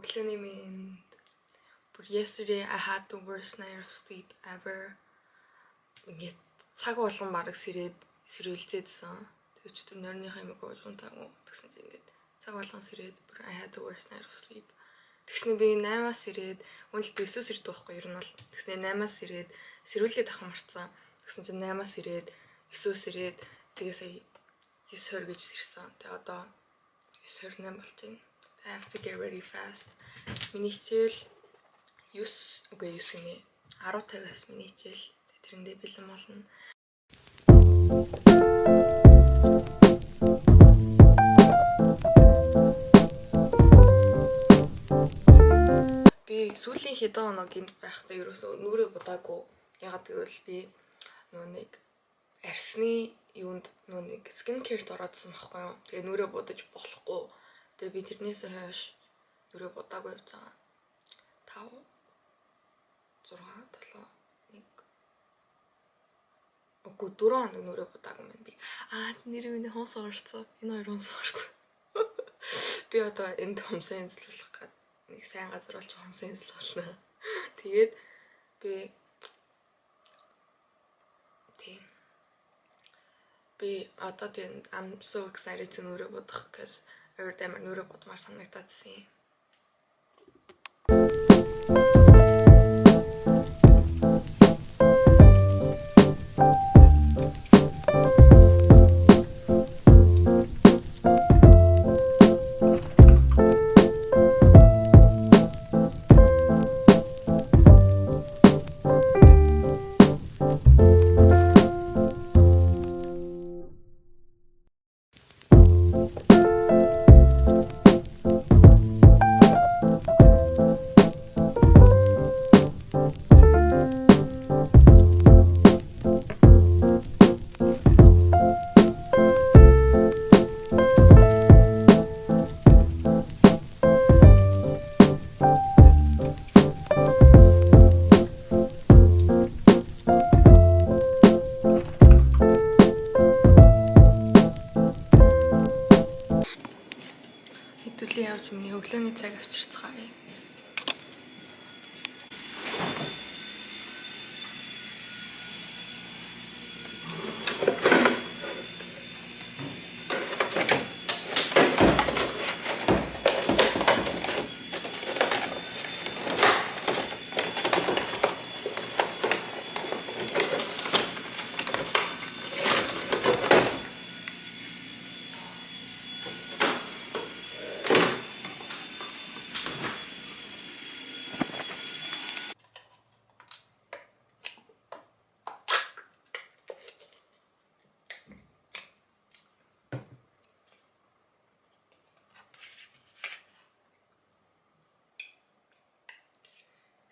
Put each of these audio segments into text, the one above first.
Өглөөний минь бүр yesterday I had the worst night of sleep ever. Ингээд цаг болгон бараг сэрүүлзээдсэн. Тэгвч тэр нойрныхаа юм гоож унтаагүй. Тэгсэн чинь ингээд цаг болгон сэрээд бүр I had the worst night of sleep. Тэгснэ би 8-аас ирээд үнэл би 9-өөс ирдэг байхгүй ер нь бол. Тэгснэ 8-аас ирээд сэрүүлээд авах марцсан. Тэгсэн чинь 8-аас ирээд 9-өөс ирээд тэгээ сая 9:20 гэж сэрсэн. Тэгээ одоо 9:28 болж байна. I have to get ready fast. Миний хичээл 9 гинэ. 10:50-аас миний хичээл. Тэрэндээ бэлэн болно. Би сүүлийн хэдэн хоног гинт байхдаа ерөөсөө нүрээ будаагүй. Ягаад гэвэл би нэг арсны юунд нэг skin care-т ороодсон байхгүй юу. Тэгээ нүрээ будаж болохгүй. Тэгээ би тэрнээс хойш нүрээ будаагүй явж байгаа. 5 6 7 1 Үгүй 4 хоног нүрээ будаагүй юм би. Нэрээ минь хоос орцсон. Энэ хоёр хоос орцсон. Би одоо энд хумсын эзлүүлэх гээд нэг сайн газар болж хумсын эзлүүлнэ. Тэгээд би одоо тийм I'm so excited to нүрээ будах because every time нүрээ будмаар санагдчихсэн. Хэдүүлээ явж миний өглөөний цаг авчирцгаая.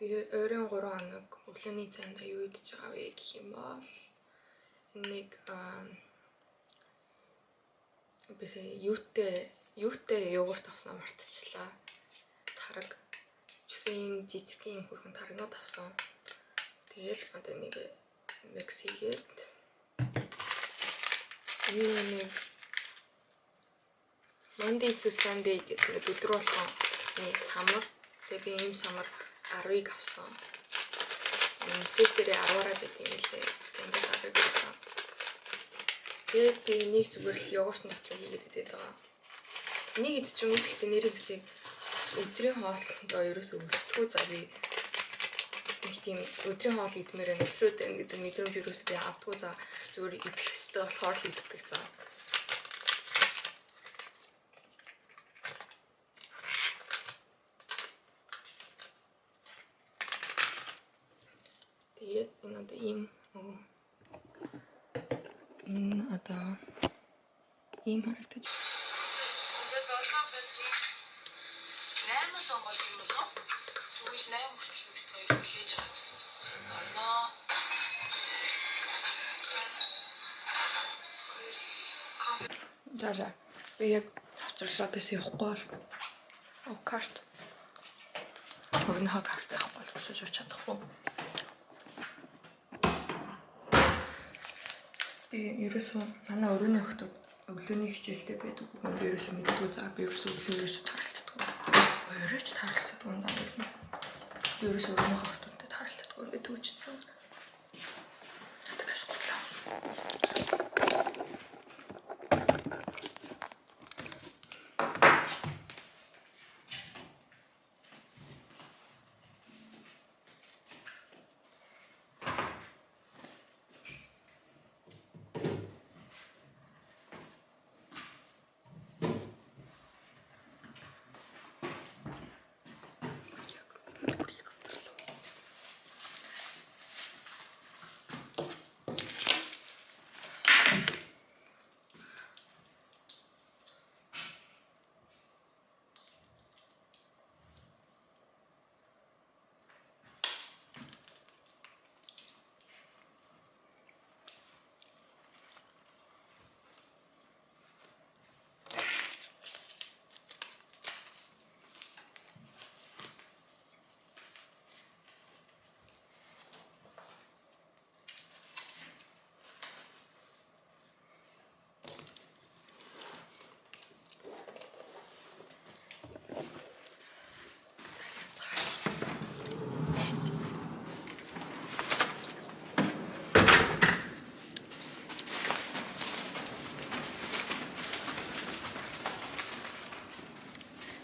Би ойрын 3 хоног өглөөний цайнд юу идэж байгаа вэ гэх юм бол нэг бисээ юутай йогурт авсан мартчихлаа. Тараг чсэн юм жижиг юм хөргөн таргнууд авсан. Тэгээд одоо нэг микс хийгээд нэг Monday to Sunday гэдэг өдөр болгон нэг самар. Тэгээд би ийм самар 10-ыг авсан. Сет дээр 10-аараа байт юм лээ. Тэнгээс 10-ыг авсан. Тэгээд би нэг зүгээр л йогурт натрыг хийгээд идээд байгаа. Нэг идэж юм гэхдээ нэрийг хэсэг өдрийн хоолндоо ерөөсөө өсдөггүй за би нэг тийм өдрийн хоол идмээр өсөөд байна гэдэг мэдрэмж ерөөсөө би авдаггүй за зүгээр идэх хэвээр болохоор л иддэг за. Тэгээд энэ одоо ийм харагдаж. Тэгээд 7 болж 8 сонгол юм болов. Тэгвэл 8 хүртэл бид хоёр хүлээж авна. За би яг хацарлаа гэсэн явахгүй бол карт. Өөрийнхөө карт авахгүй бол босож чадахгүй. Ерөөсөө манай өрөөний охтууд өглөөний хичээлтэй байдаг. Ерөөсөө мэддэггүй за би ерөөсөө өглөө ерөөсөө таралцдаг. Хоёроо ч тааралцдаг юм даа. Ерөөс өөрийнхөө хотод тааралцдаг өөрөө түүжсэн. Тэгээс готлаамс.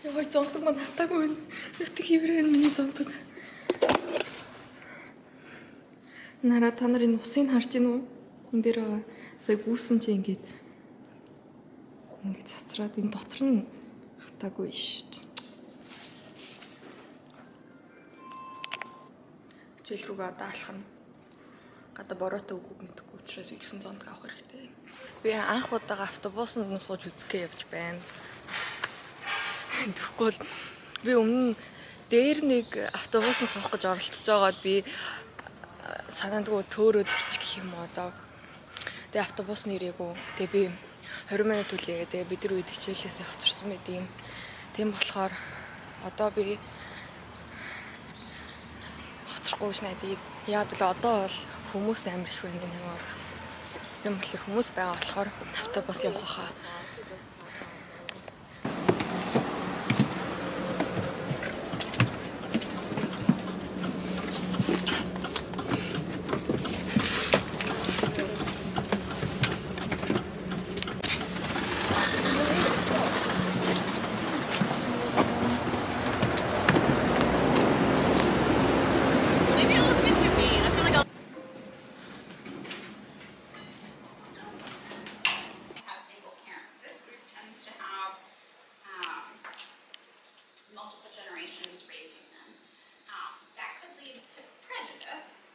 Яа, зонтог мань хатаагүй байна. Ятг хиврээ миний зонтог. Нара та нарын усыг харж гин үү? Энд дээр сая гүйсэн чи ингээд цацраад энэ дотор нь хатаагүй шүү дээ. Хичээл рүүгээ одоо алах нь гадаа бороотой үгүйг мэдэхгүй учраас үйдсэн зонтог авах хэрэгтэй. Би анх удаага автобусанд нь сууж үзэхээ явж байна. Тэгэхгүй бол би өмнө дээр нэг автобусанд суух гэж оролдож байгаад би санаандгүй төөрөөд ичих юм уу одоо. Тэгээ автобус нэрээгүй. Тэгээ би 20 минут үлээгээ. Тэгээ бид нар үед хичээлээсээ хоцорсон байт юм. Тийм болохоор одоо би хоцрохгүй ш надыг. Яад л одоо бол хүмүүс амар их байна нэмээр. Тийм болохоор хүмүүс байгаа болохоор автобус явах хаа. Multiple generations raising them. That could lead to prejudice.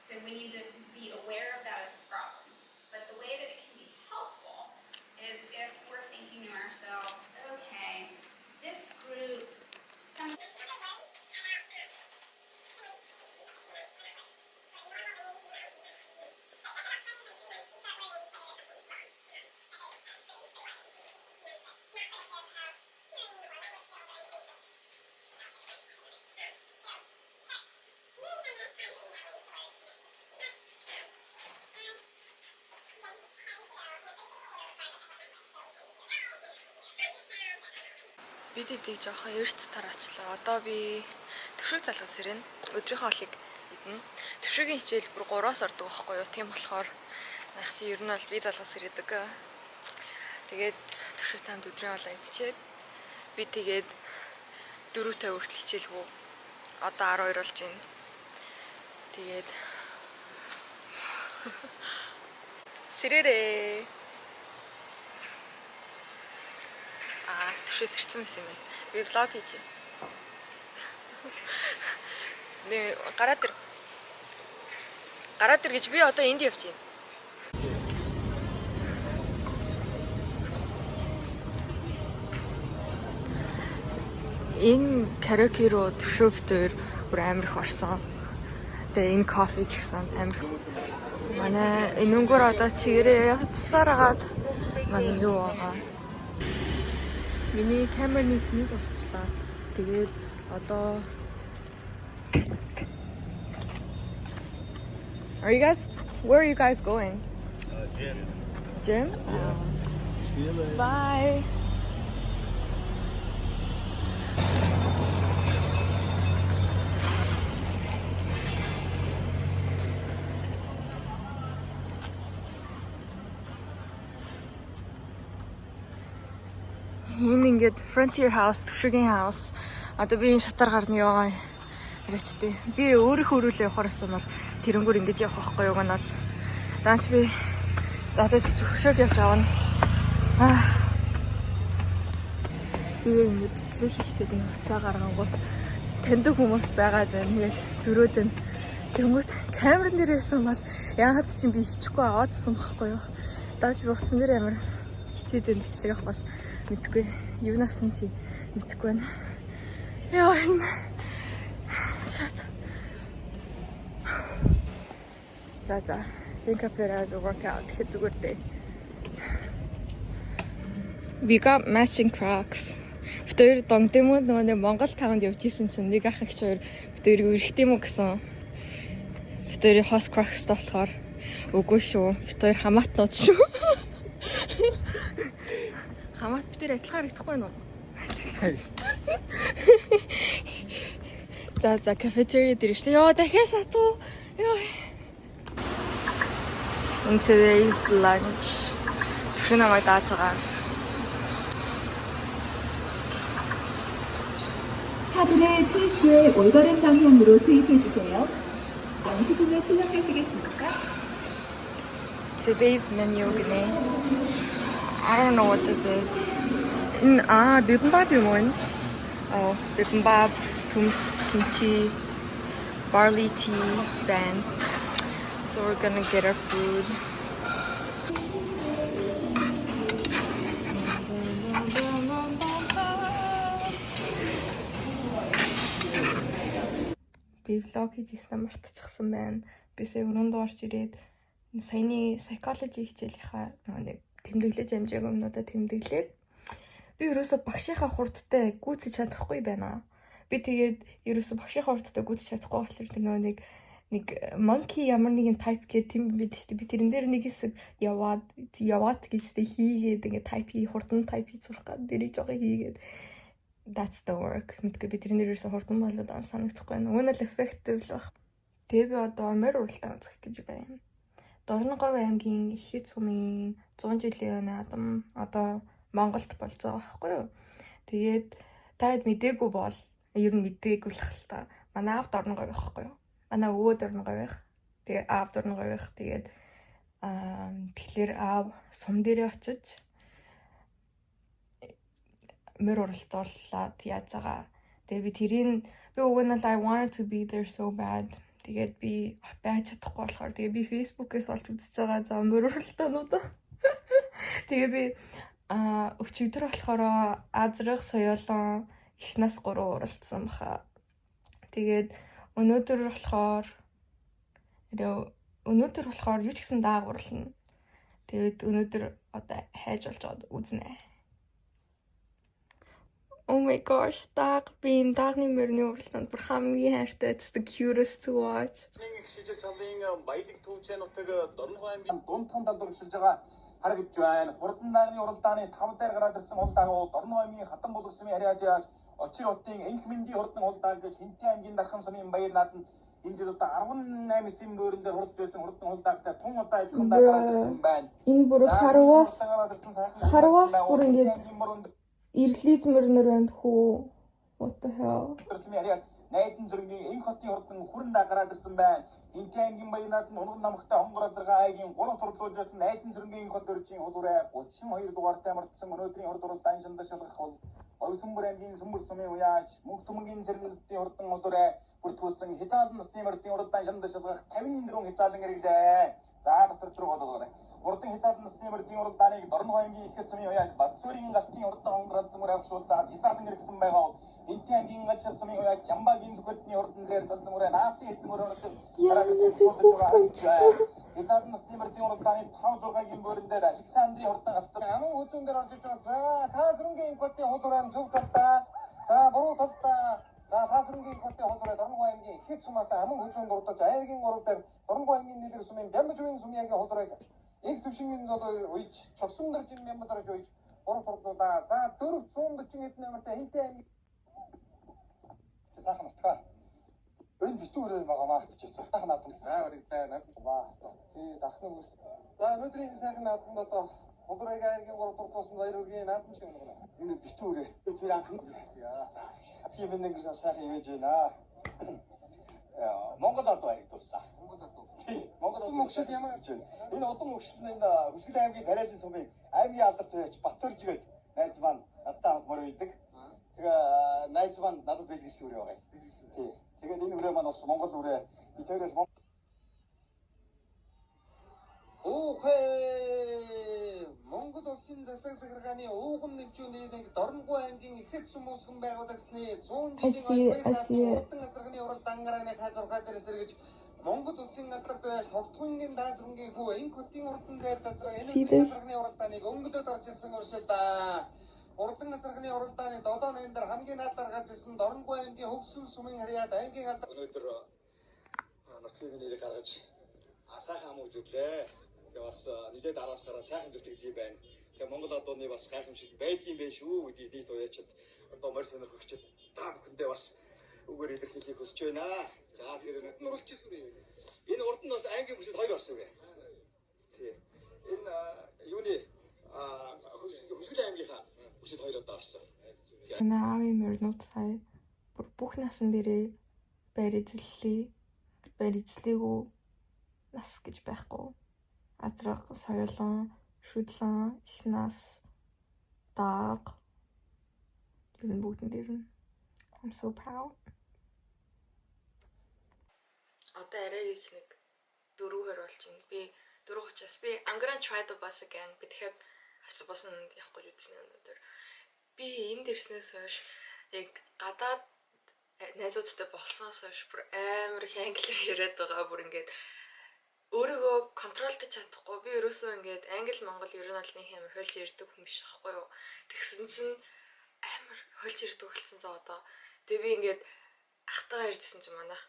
So we need to be aware of that as a problem. But the way that it can be helpful is if we're thinking to ourselves, okay, this group, some бид эдийг жоохон эрт тараачлаа. Одоо би төвшиг залгаж ирэн. Өдрийнхөө олыг идэнэ. Төвшигийн хичээл бүр 3-аас ордог байхгүй юу? Тийм болохоор нах чи ер нь бол би залгаж ирээдэг. Тэгээд төвшиг таймд өдрийн олоо идчихэд би тэгээд 4-5 хүртэл хичээлгүй. Одоо 12 болж байна. Тэгээд сэрээрээ төвшөөс ирсэн байсан юм байна. Би влог хийж байна. Нэ гараад ир гэж би одоо энд явж байна. Энэ караоке руу төвшөөбдөр бүр амар их орсон. Тэгээ энэ кофе ч гэсэн амар. Манай энэ өнгөөр одоо чигээрээ явцсаар агаад манай юу байгаа. Миний камерны цэнийг тусчлаа. Тэгээд одоо Where are you guys going? Gym. Gym? Yeah. See you later. Bye. Энэ ингээд Frontier House, Tөвшгийн house. Одоо би энэ шатар гарны яваа яриачдээ. Би өөрийнхөө өрөөлөө явахаар байсан бол тэрнгүүр ингэж явах байхгүй юу гэнэ бол. Даанч би одоо Төвшөг явж авна. Би ингэ бичлэг хийх гэдэг нь уцаа гаргангууд таньдаг хүмүүс байгаа зэн яг зөрөөд нь. Тэнгүүт камерын дээр байсан бол яагаад ч би хичихгүй аваадсан байхгүй юу. Дааж би утсан дээр амар хичээд энэ бичлэг авах бас мэдгүй. Юунаас нь чи мэдгүй байна. Яа энэ. Shut. За. Think of it as a workout. Хэд зүгээр дээ. We got matching Crocs. Битээр донгд юм уу нөгөө Монгол таунд явж исэн чинь нэг ах ихч хоёр битээр үргэлт юм уу гэсэн. Битээр House Crocs болохоор үгүй шүү. Битээр хамаатнууд шүү. Хамаат битээр адилхан харагдахгүй байна уу? За кафетерия дээр ишлээ. Йоо дахиад шатуу. Йоо. And today's lunch. Түшин намайг дааж байгаа. 카드를 투입 후에 올바른 방향으로 투입해주세요. 영수증을 출력하시겠습니까? Today's menu gini. I don't know what this is. Bibimbap yung one. Oh, bibimbap, tums, kimchi, barley tea, band. So we're gonna get our food. Би влог хийж ирсэн мартчихсан байна. Би сая өрөөндөө орж ирээд саяны psychology хичээлийнхаа нэг тэмдэглэж амжаагүй юмнуудаа тэмдэглээд би ерөөсө багшийнхаа хурдтай гүйцэж чадахгүй байна. Би тэгээд ерөөсө багшийнхаа хурдтай гүйцэж чадахгүй болохоор тэр нэг monkey ямар нэгэн type гэдэг тийм бид шүү дээ. Би тэрэн дээр нэг хэсэг яваад гэжтэй хийгээд ингээ хурдан type хийж сурах гэдэг дэрийг жоохон хийгээд that's the work. Мэдгүй би тэрэн дээрээс хурдан болоод ам санагдахгүй байна. Уг нь л effective л баг. Тэгээ би одоо морь уралдаан үзэх гэж байна. Дорноговь аймгийн Ихэд сумын 100 жилийн наадам одоо Монголд болж байгаа байхгүй юу? Тэгээд таад мдээгүй бол ер нь мдээгүй л хэл та. Манай аав Дорноговь байхгүй юу? Манай өвөө Дорноговь. Тэгээ аав Дорноговь. Тэгээд тэгэхээр аав сум дээрээ очиж мөр уралдуулаад яаж байгаа. Тэгээ би уг нь I wanted to be there so bad. Тэгээд би байж чадахгүй болохоор тэгээ би Facebook-ээс олж үзэж байгаа за мөр уралдаануудаа. Тэгээ би өчигдөр болохоор Азрах соёолон ихнаас 3 уралдсан баха. Тэгээд өнөөдөр болохоор юу ч гэсэн даагуурлана. Тэгээд өнөөдөр одоо хайж болж байгаа үзнэ. Oh my gosh, даагны мөрний уралдаанд бүр хамгийн хайртай. It's the cutest to watch. нэг шижил цалын баялаг төвчнүүдтэйг Дорногов аймгийн Дунтхан далд өргөжлөж байгаа харагдж байна. Хурдан даагны уралдааны 5 дээр гараад ирсэн ол дагуу Дорногов аймгийн Хатан булгар сумын хариад яаж Очир хотын Энх мэндийн хурдан ол дааг гэж Хинтээ аймгийн Дархан сумын баяр нааданд энэ жил одоо 18 сим нөөрөндөө хуралж байсан хурдан ол даагтай тун удаа адилхан даагаад ирсэн байна. Энэ бүр харваас бүр ингээд ирлиз мөрнөр байна хүү. What the hell? Найдан зөргийн Энх хотын хурдан хүрэн даагаад ирсэн байна. Хинтээ аймгийн баяр нааданд унган намхтай онгор азаргаа аягийн 3 турлуулж байсан Найдан зөргийн Энх хот дөржийн хулуурай 32 дугаартай мартсан өнөөдрийн хурд уралдаан шандаа шалгах бол Ойсумбар аймгийн Сүмбэр сумын уяаж мөнх төмөнгийн зэрэглэлтийн хурдан хулуурай бүртгүүлсэн хязаалан насны мордын уралдаан шандаа шалгах 54 хязаалан хэрэглээ. За дотор руу болоорой. Хурдан хязаалан насны мордын уралдааныг Дорногов аймгийн Ихэд сумын уяаж Бадсүрийн галтын хурдан онгор зэмөр авшуулдаад хязаалан хэрэгсэн байгаа. Хинтээ аймгийн Галшаа сумын уяаж Жамбагийн зүгтний хурдан зэр талзамураа наавсын хэдэн өрөөнөд хязаалан насны мордын уралдааны 5-6-гийн буурин дээр Александрийн хурдан алтар аман хүзүүн дээр орж иж байгаа. За таасрынгийн хотын хулууран зөв талдаа. За буруу талдаа. За таасрынгийн хотын хулуураа Дорногов аймгийн Ихэд сумаас аман хүзүүн дурдаж аягийн 3 дээр Дорногов аймгийн Нэлэр сумын Бямбажуйн сумьягийн хулуурыг их төвшингийн золоор уйж чогсомдоржин Бямбадарж уйж буруу турлуулаа. За 440 хэдэн номертай Хинтээ аймгийн сайхан утгаа. Энэ битүү өрөө байгаамаа гэжсэн. Сайхан наадам. За баригдаа над. Тий дахны үс. За өнөөдрийн сайхан наадамд одоо Удурыг аймгийн 3 дугаар туусан баяргийн наадамч юм байна. Энэ битүүрээ. Тэр анхан. За. Би нэг сайхан имиж байна. Монгол ад баригдууллаа. Монгол мөксөд ямар гэж байна. Энэ удам мөксөнд Хүсгэл аймгийн Тариалан сумын аймгийн алдарч байж Батөржгээд найз маань надад хамт мөр үйдэг. Тэгээ найз маань надад бэлгэлсэн үрээ байгаа. Тий. Тэгээд энэ үрээ маань бас Монгол үрээ. Би тэрээс Монгол улсын засаг захиргааны ууган нэгжүүний нэг Дорногов аймгийн Ихэд Сүмүсгэн байгуулагдсны 100 жилийн Улсын азарганы уралд ангараны хазархаа дээрээс эргэж Монгол улсын алдарт байж Ховтгонгийн даасрынгийн хүү Инкотын урдан зайр газар энэ азарганы уралдааныг өнгөлөд орж ирсэн уршид урдан азарганы уралдааны 7 ноёмбор хамгийн наадаар гарч ирсэн Дорногов аймгийн Хөгсүн сумын харьяад аймгийн алдар өнөөдөр нутгийн нэрийг гаргаж сайхан ам үзүүлээ. Бас нэлээд араас сайхан зүтгэдэг байна. Тэгээ Монгол адууны бас гайхамшиг байдгийн байх шүү гэдгийг нийт уяачид одоо морь сонирхогчид та бүхэндээ бас үгээр илэрхийлэхийг хүсэж байна. За тэгэхээр нурулж ирсэн. Энэ урд нь бас аймгийн бүсэд 2 орсон вэ. Тий. Энэ юуны Хүсгэл аймгийнхаа бүсэд 2 одоо орсон. Энэ аавын мөрнүүд сая бүх насан дээрээ байр эзэллээ. Байр эзлээгүү нас гэж байхгүй. Азраг, соёлон, шүдлэн, их нас, даг. Тэр бүгдэн дээр нь. I'm so proud. Одоо арай гэж нэг 4-өөр болж байна. Би 4:30-аас би I'm gonna try the bus again. Би тэгэхээр автобусанд явах гэж үзсэн өнөөдөр. Би энд ирснээс хойш яг гадаад найзуудтай болсноос хойш бүр амар их англиар яриад байгаа. Бүр ингээд өөрийгөө контролдож чадахгүй. Би ерөөсөө ингээд англи монгол ер нь бол нэг амар хольж ярьдаг хүн биш байхгүй юу. Тэгсэн чинь амар хольж ярьдаг болсон за одоо. Тэгээ би ингээд ахтайгаа ярьжсэн чинь манайх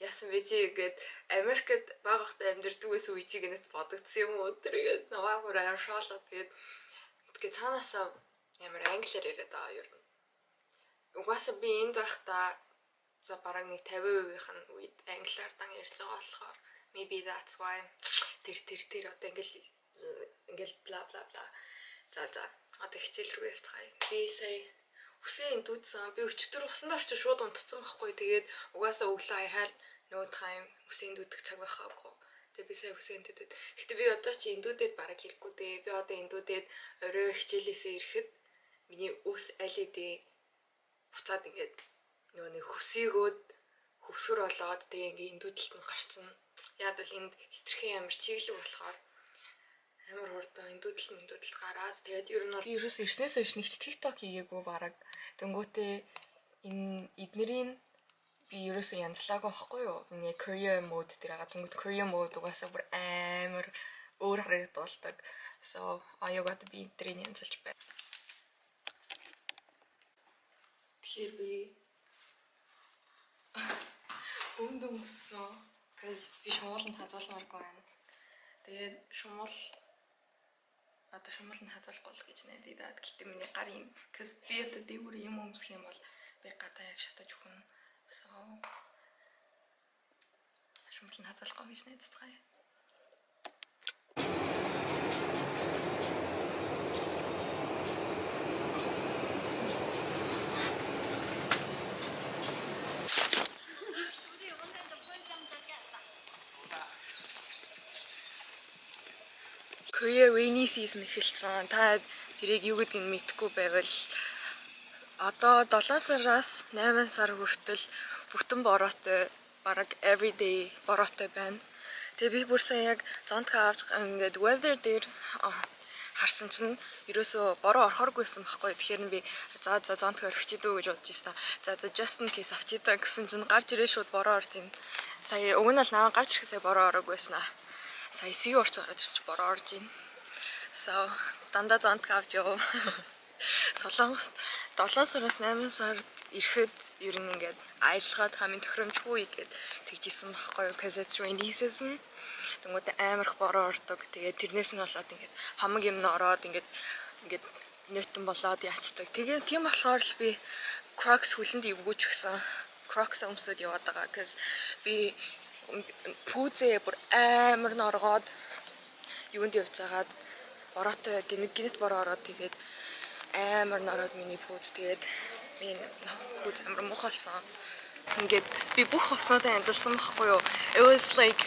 яасан бэ чи ингээд Америкт баг ахтай амьдэрдэг байсан үе чиг нэт бодогдсон юм уу тэргээд намайг бүр амар шоолоо. Тэгээд цаанаасаа амар англиар яриад байгаа ер нь. Угаасаа би энд байхдаа за бараг нэг 50%-ийнх нь үед англиар дан ярьж байгаа болохоор maybe that's why тэр одоо ингээл бла бла бла. За одоо хичээл рүү явчихъя. Би сая үсэн дүүдсэн. Би өчтөр усанд орчих шууд унтцсан байхгүй. Тэгээд угаасаа өглөө I had no time үсэн дүүдэх цаг байхаагүй. Тэгээд би сая үсэн дүүдэд. Гэтэ би одоо чи эндүүдэд бараг хэрэггүй дээ. Би одоо эндүүдэд орой хичээлээсээ ирэхэд миний үс аль эдээ буцаад ингээд нөгөө нэг хүсээгөөд хөвсгөр болоод тэгээ ингээ эндүүдэлт нь гарцсан. Яг л энд хитрхэн амар чиглэг болохоор амар хурдан эндүүдэлт гараад тэгээд ер нь би ерөөс ирснээс хойш нэг ч TikTok хийгээгүй бараг дөнгөтэй энэ эднэрийн би ерөөсөө янзлаагүй байхгүй юу. Энэ Korea mode дээр байгаа дөнгөт Korea mode угаасаа бүр амар өөр харагдуулдаг. So аягаад би эднэрийн янзлж байна. Тэгэхээр би өмдөмсөн. Because би шумууланд хазуулмааргүй байна. Тэгээд одоо шумууланд хазуулахгүй л гэж найдаад. Гэтэ миний гар юм. Because би одоо дээгүүр юм өмсөх юм бол би гадаа яг шатаж өгнө. So шумууланд хазуулахгүй гэж найдацгаая. Korea rainy season эхэлсэн. Та тэрийг юу гэдгийг мэдэхгүй байвал одоо 7 сараас 8 сар хүртэл бүтэн бороотой бараг everyday бороотой байна. Тэгээ би бүр сая яг зонтхоо авч ингээд weather дээр харсан чинь ерөөсөө бороо орохооргүйсэн байхгүй. Тэгэхээр би за зонтхоо орхиж идүү гэж бодож байсан. За just in case авчидаа гэсэн чинь гарч ирээ шууд бороо орж ийн. Сая уг нь л наваа гарч ирэхэд сая бороо ороогүй байсан аа. Сая сүү орч гараад ирчих бороо орж ийн. So дандаа зонтхоо авч яв. Солонгост 7 сараас 8 сард ирэхэд ер нь ингээд аялгаад хамгийн тохиромжгүй гэд тэгжсэн байхгүй юу. Because it's rainy season. Тэнгүүд амарх бороо ордог. Тэгээд тэрнээс нь болоод ингээд хамаг юм н ороод ингээд нөтөн болоод яацдаг. Тэгээ тийм болохоор л би Crocs хүлэнд ивгүүч гсэн. Crocs өмсөд яваад байгаа. Because би пүүзээ бүр амар норгоод юунд явж байгаад бороотой гинэт бороо ороод тэгээд амар нороод миний пүүз тэгээд миний пүүз амар мухалсан. Ингээд би бүх хувцсуудаа янзалсан байхгүй юу. It was like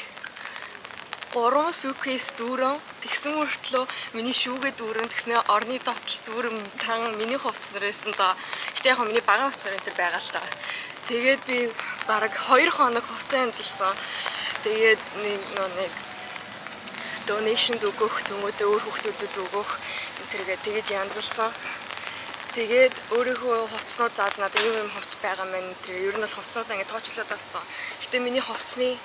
3 suitcase дүүрэн тэгсэн мөртлөө миний шүүгээ дүүрэн тэгснээ орны дотол дүүрэн тан миний хувцс нараас за гэтээ яг миний багаан хувцс нар энэ төр байгаа л та. Тэгээд би бараг 2 хоног хувцас янзалсан. Тэгээд нэг donation өгөх тэмүүдээ өөр хүүхдүүдэд өгөх энэ төргээ тэгэж янзалсан. Тэгээд өөрийнхөө хувцснууд зааз надад ийм хувцс байгаа мэн тэр ер нь бол хувцснуудаа ингэ тоочлоод авсан. Гэтэ миний хувцсны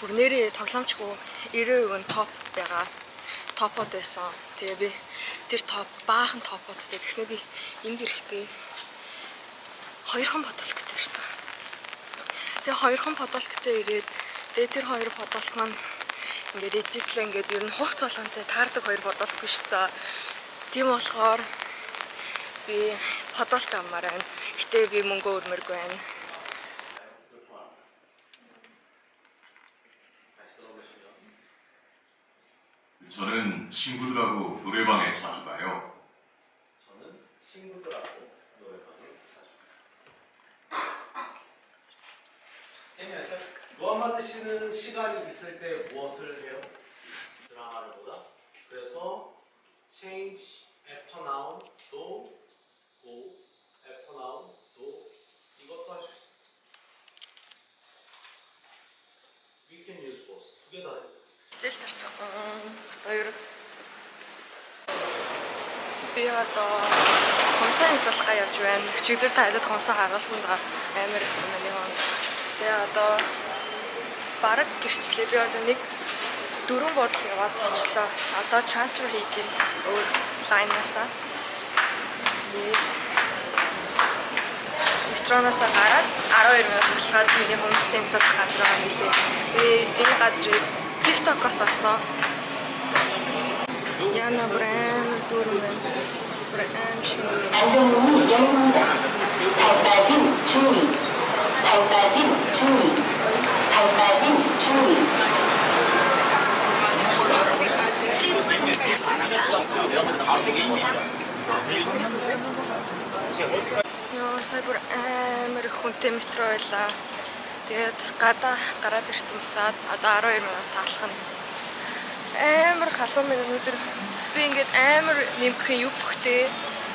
бүр нэрээ тоглоомчгүй 90% топ байгаа. Топод байсан. Тэгээ би тэр топ баахан топодтэй тэгснэ би энд ирэхдээ 2хан бодолктой ирсэн. Тэгээ 2хан бодолктой ирээд тэгээ тэр 2 бодолк маань ингээд эзэтлээ ингээд ер нь хувц болгонтэй таардаг 2 бодолк биш за. Тийм болохоор би подолт амаар байна. Гэтэ би мөнгө өрмөргүй байна. 저는 친구들하고 노래방에 자주 가요. 저는 친구들하고 노래방에 자주 가요. 안녕하세요. 무함마드 씨는 시간이 있을 때 무엇을 해요? 드라마를 보다. 그래서 change after now도 go after now도 이것도 할 수 있어요. We can use both. 두 개 다 해요. Зэл тарчсан. Хоёр. Би одоо хомсаа инсуулгаа явж байна. Өчигдөр та хадад хомсаа харуулсан да амар гэсэн миний хон. Тэгээ одоо бараг гэрчлээ. Би одоо нэг 4 бодол яваад очлоо. Одоо трансфер хийж ийн өөр лайнасаа. Метроноос гараад 12 минут болоход миний хомсаа инсуулах газар байгаа нэлээ. Би энэ газрыг TikTok-оос олсон. Яна брэнд дөрмөн брэнд шиг. 안전문이 열립니다. 발빠짐 주의. 발빠짐 주의. 발빠짐 주의. Ёо, сая бүр амар их хүнтэй метро байлаа. Тэгээд гараад ирсэн бацаад одоо 12 минут таалах нь амар халуун минь өнөдөр би ингээд амар нэмэх юм бүхтэй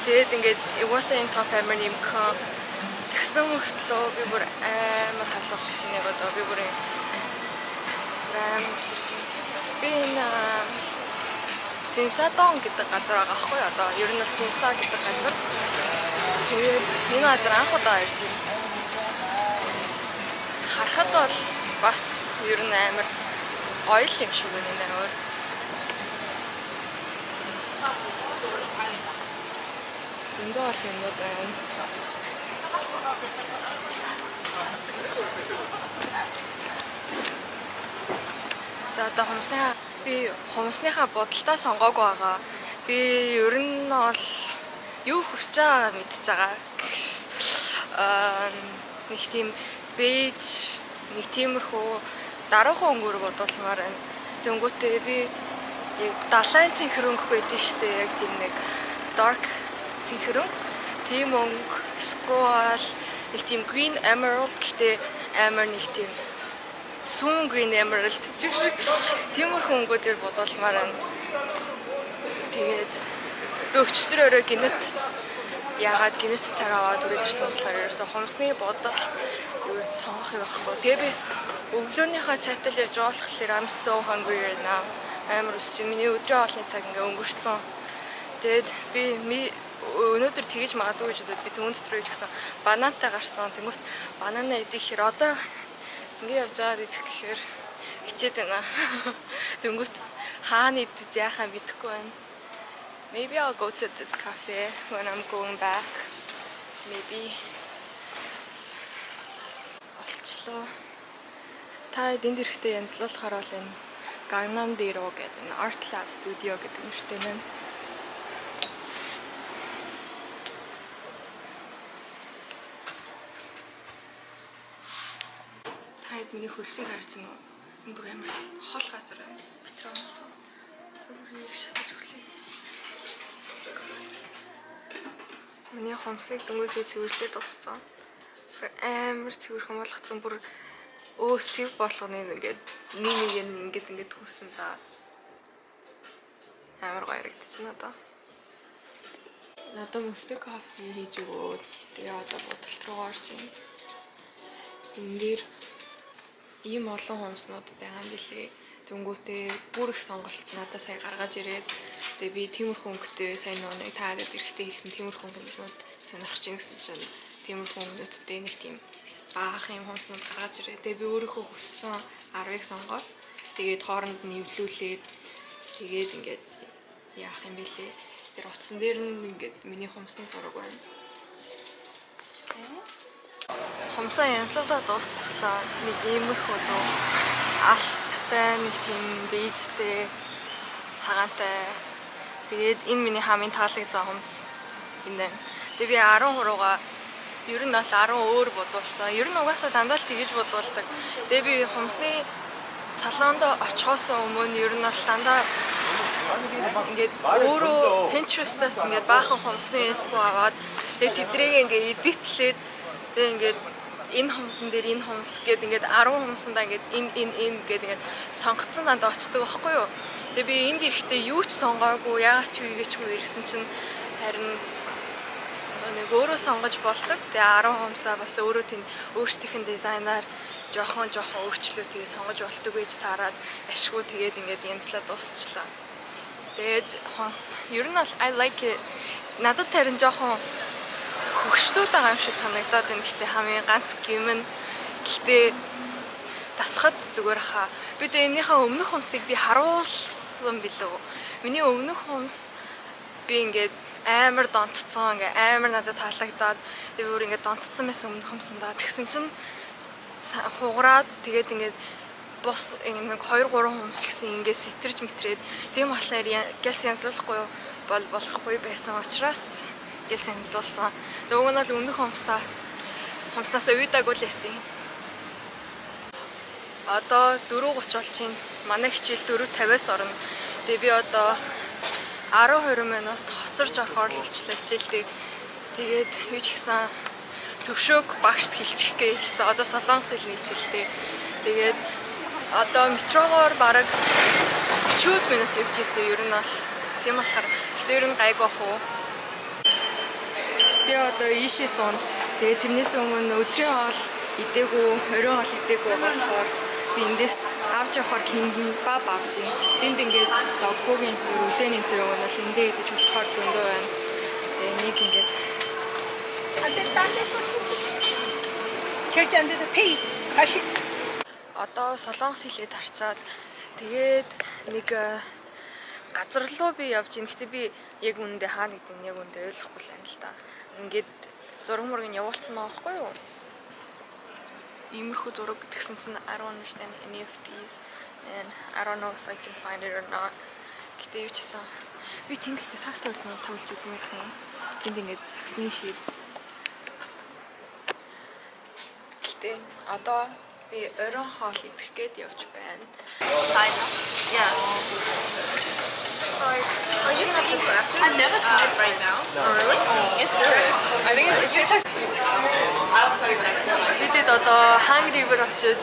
тэгээд ингээд угаасаа энэ топ амар нэмэх тэгсэн мөртлөө би бүр амар халууцж байна одоо би бүр амар ширж байна. Би энэ Синсадон гэдэг газар байгаа хгүй одоо ер нь Синса гэдэг газар тэгээд энэ газар анх удаа ирж байна. Харахад бол бас ер нь амар ойл юм шиг байна энэ өөр. Зөндөө олон юмнууд байна. Одоо би хомсныхаа бодолтой сонгоогүй байгаа. Би ер нь бол юу хүсэж байгааг мэдчихэж байгаа. Нэг тийм бэж нэг тиймэрхүү дараахан өнгөөр бодуулмаар байна. Тэнгүүтээ би яг далайн цэнхэрөнгө байдаг штэ яг тийм нэг dark цэнхэрэн. Тийм өнгө сквал нэг тийм green emerald гэхдээ амар нэг тийм сүүн green emerald шиг тиймэрхүү өнгөдөр бодуулмаар байна. Тэгээд би өчтөр өрөө гинэт яагаад гинэт цаг аваад үрээд ирсэн болохоор ерөөсө хомсны бодол юу сонгох юм байхгүй. Тэгээ би өглөөнийхөө цайтал явж байгаа болохоор I'm so hungry right now. Амар өсч миний өдрийн хоолны цаг ингээ өнгөрцөн. Тэгээд би өнөөдөр тэгэж магадгүй гэж бодоод би зүүн дотор үйж гисэн банантай гарсан. Тэнгүүт банана идэх хэр одоо ингээ явж байгаа идэх гэхээр хичээд байна. Тэнгүүт хаана идэж яахаа мэдэхгүй байна. Maybe I'll go to this cafe when I'm going back. Maybe. Олчлоо. Та энд ирэхдээ янзлуулахаар бол энэ Gangnam Dero гэдэг энэ Art Lab Studio гэдэг нэртэй байна. Та хэд миний хөлсийг харж байна уу? Энэ бүр амар хол газар байна. Метроноос. Нэг шатаж хүлээ. Миний хомсыг дөнгөсөө цэвэрлээ дууссан. Амар цэвэрхэн болгоцсон бүр өөсөв болгоны ингээд ингээд хүүсэн за. Амар гоё ярагдчихна одоо. Надад мөстэй кофе хийж өгөөд тэгээ одоо бодолт руу орж ийн. Энэ дээр ийм олон хомснууд байгаа юм билээ. Тэнгүүтээ бүр их сонголт надад сая гаргаж ирээд тэгээ би тиймэрхүү өнгөтэй сайн нэг таарад эрэхтэй хийсэн тиймэрхүү өнгөнүүд сонирхож ин гэсэн чинь тиймэрхүү өнгөнүүдтэй нэг тийм баах юм хомснууд гаргаж ирээд тэгээ би өөрийнхөө хүссэн 10-ыг сонгоод тэгээд хооронд нэвлүүлээд тэгээд ингээд яах юм бэлээ. Тэр утсан дээр нь ингээд миний хомсны зураг байна. Хомсоо янзлуулаад дуусчлаа. Нэг иймэрхүү дөө алттай, нэг тийм бежтэй, цагаантай. Тэгээд энэ миний хамгийн таалагдсан хомс. Энэ. Тэгээ би 13-га ер нь бол 10 өөр бодуулсан. Ер нь угаасаа дандаа л тэгэж бодуулдаг. Тэгээ би хомсны салонд очихоос өмнө ер нь бол дандаа ингээд өөрөө Pinterest-аас ингээд баахан хомсны эсбо аваад тэгээ тэдрийг ингээд эдитлээд тэгээ ингээд энэ хомсон дээр энэ хомс гэдэг ингээд 10 хомсондаа ингээд энэ гэдэг ингээд сонгоцсон дандаа очдөг байхгүй юу. Тэгээ би энд ирэхдээ юу ч сонгоогүй яагаад ч үгээч үү ирсэн чинь харин нэг өөрөө сонгож болдог. Тэгээ 10 хомсаа бас өөрөө тийм өөрсдийнх нь дизайнаар жоохон өөрчлөлт тэгээ сонгож болдог гэж таарад ашгүй тэгээд ингээд янзлаад дуусчлаа. Тэгээд хонс ер нь бол I like it. Надад тарин жоохон хөвгчдүүд байгаа юм шиг санагдаад байна. Гэхдээ хамгийн ганц гэм нь гэхдээ дасахад зүгээр хаа. Би тэ энийхээ өмнөх хомсыг би харуулсан билүү. Миний өмнөх хомс би ингээд амар донтцсон, ингээд амар надад таалагдаад тэгээ бүр ингээд донтцсон байсан өмнөх хомсондаа. Тэгсэн чинь хугараад тэгээд ингээд бос нэг 2 3 хумс ч гэсэн ингээд сэтэрж мэтрээд тийм болохоор гялс янзлуулахгүй болохгүй байсан учраас гялс янзлуулсан. Тэгээ уг нь бол өмнөх хумснаас уйдаагүй л байсан. Одоо 4:30 болж байна. Манай хичээл 4:50-аас орно. Тэгээ би одоо 12 минут хоцорж орохоор л болчлаа хичээлдээ. Тэгээд юу ч гэсэн төвшөөг багшд хэлчих гээ хэлсэн. Одоо солонгос хэлний хичээлдээ. Тэгээд одоо метрогоор бараг 40 минут явж ирсэн. Ер нь бол тийм болохоор ихтэй ер нь гайг бах уу. Би одоо ийшээ суун. Тэгээ тэрнээс өмнө өдрийн хоол идээгүй, оройн хоол идээгүй болохоор би эндээс авч явахаар кинбаб авч ийн. Тэнд ингээд догбогийн төр үдэн энэ төр өгнө л эндээ идэж болохоор зөндөө байна. Тэгээ нэг ингээд одоо солонгос хэлээд харцаад тэгээд нэг газар руу би явж ийн. Гэтэ би яг үүндээ хаана гэдэг нь яг үүндээ ойлгохгүй л байна л да. Ингээд зураг мургийг явуулсан байгаа байхгүй юу? Иймэрхүү зураг гэсэн чинь I don't understand any of these and I don't know if I can find it or not. Гэтэ юу ч гэсэн би тэнгэлтэй сакс тавилмаар тавилж үзмээр юм. Тэнд ингээд саксны шийд. Гэтэ одоо би оройн хоол идэх гээд явж байна. Yeah. Are you taking classes? I've never tried right now. Oh, really? It's good. I think it's We did одоо Hang River очиж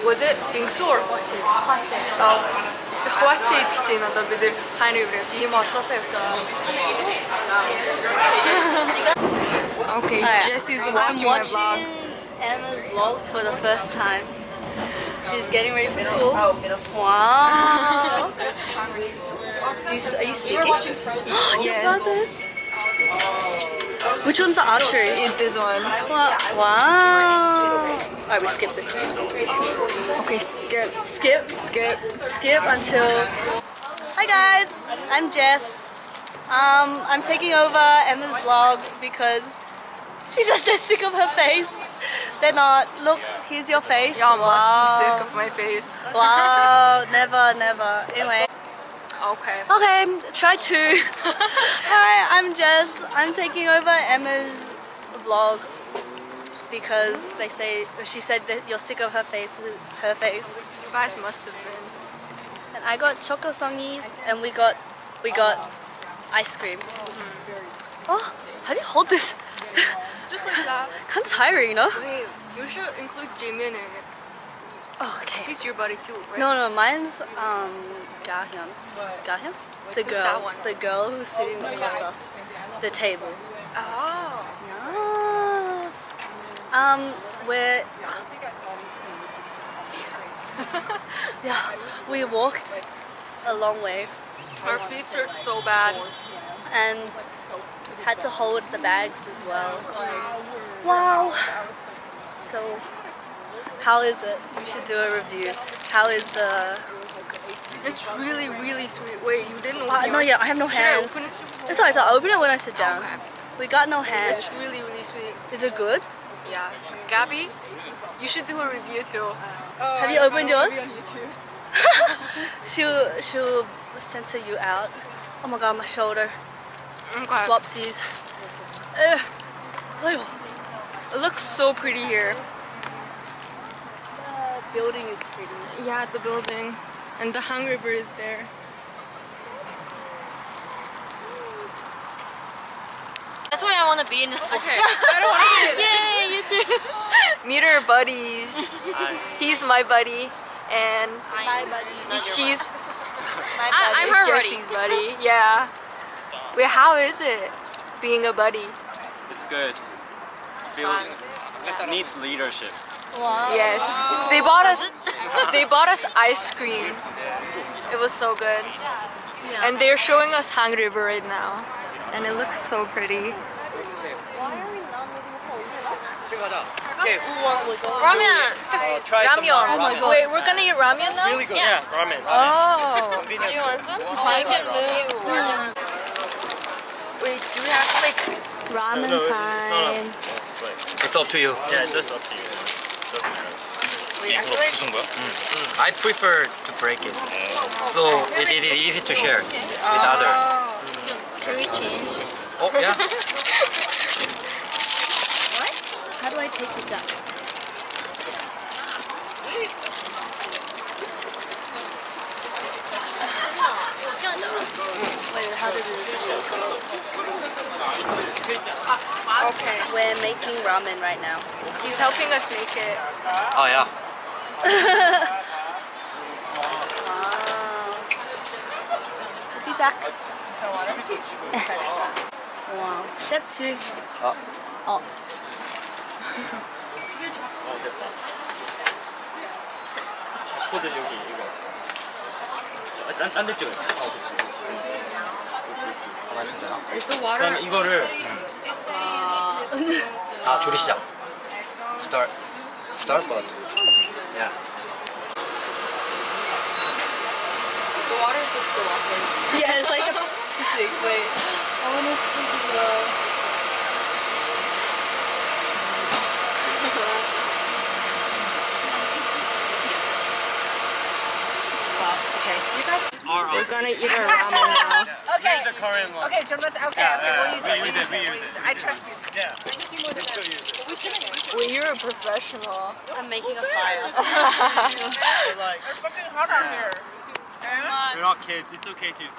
was it Bingsu or Hwache? Hwache. Hwache идэж байна одоо бид нэр Hang River явж ийм олголоо явж байгаа. Okay, Jessie's watching my vlog. Emma's vlog for the first time. She's getting ready for school. Wow. Are you speaking? Yes. Which one's the archery? This one. Wow. Alright, we skip this one. Okay, skip. Skip until... Hi guys, I'm Jess. I'm taking over Emma's vlog because she's just so sick of her face. They're not. Look, here's your face. Y'all wow. must be sick of my face. Wow, never. Anyway. Okay. Try two. Hi, I'm Jess. I'm taking over Emma's vlog because she said that you're sick of her face. You guys must have been. And I got choco songies, and we got ice cream. Oh, how do you hold this? Just like that. Kind of tiring, you know? Wait, you should include Jimin in it. Oh, okay. He's your buddy too, right? No, mine's Gahyun. Gahyun? The Who's girl. that one? The girl who's sitting across us. The table. Oh. Yeah. We're yeah, we walked a long way Our feet hurt so bad. and had to hold the bags as well. Wow. So, how is it? We should do a review. How is the? It's really, really sweet. Wait, you didn't open No, yours? yeah, I have no Should hands. I open it? It's alright. So I'll open it when I sit down. Okay. We got no It's hands. really, really sweet. Is it good? Yeah. Gabby, you should do a review too. Have you opened yours? she'll censor you out. Oh my god, my shoulder. Okay. Swapsies. Ugh. Ew. It looks so pretty here. The building is pretty. Yeah, the building. And the Han River is there. That's why I want to be in this vlog. Okay. I don't want to Yay, you too. meet our buddies. He's my buddy. And My buddy. she's I'm her buddy. Jesse's buddy. Yeah. Wait, how is it being a buddy? It's good. Feels needs leadership. Wow. Yes. They bought us ice cream. It was so good. And they're showing us Han River right now. And it looks so pretty. Okay, who wants Ramen. try some Ramyeon. ramen? Wait, we're gonna eat ramyeon now? Really good. Yeah, ramen. Oh. You want some? I can move. Wait, do we have to like Ramen time. It's up to you. Yeah, it's just up to you. wait, I feel like I prefer to break it, so it is easy to share with others. Can we change? Oh yeah. How do I take this out? Wait, how to do this? okay. We're making ramen right now. He's helping us make it. Oh yeah. Wow. We'll be back. Wow. Step 2. 어. Oh. 코드 여기 이거. 딴데 찍어요. 하나씩 되나? Is the water? 그다음에 이거를 아 조리 시작. Start but yeah. The water looks so awkward. Yeah, it's like a physics. Wait. I want to take as well. Wow, okay. You guys, Alright. we're gonna eat our ramen now. Okay. The Korean one. Okay, Jonathan. Okay, Yeah, we'll use it. I trust you. Yeah. Let's go use it. Well, you're a professional. I'm making a fire. We're like, It's fucking hot out here. we're not kids. It's okay to use